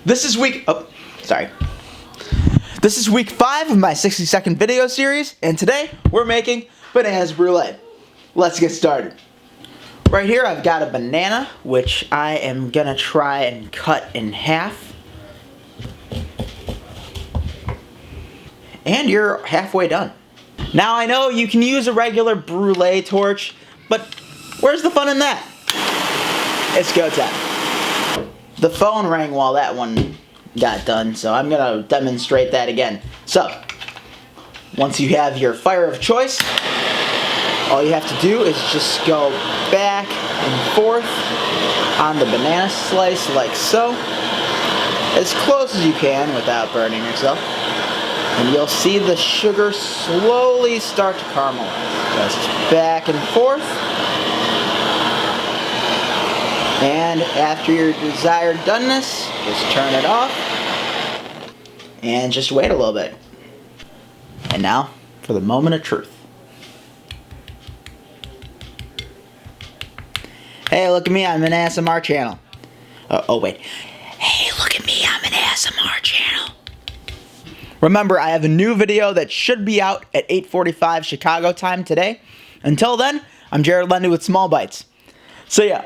This is week 5 of my 60-second video series, and today we're making Bananas Brûlée. Let's get started. Right here I've got a banana, which I am gonna try and cut in half. And you're halfway done. Now I know you can use a regular brulee torch, but where's the fun in that? It's go time. The phone rang while that one got done, so I'm gonna demonstrate that again. So, once you have your fire of choice, all you have to do is just go back and forth on the banana slice like so, as close as you can without burning yourself. And you'll see the sugar slowly start to caramelize. Just back and forth. And after your desired doneness, just turn it off. And just wait a little bit. And now, for the moment of truth. Hey, look at me, I'm an ASMR channel. Oh wait. Hey, look at me, I'm an ASMR channel. Remember, I have a new video that should be out at 8:45 Chicago time today. Until then, I'm Jared Lendy with Small Bites. See ya.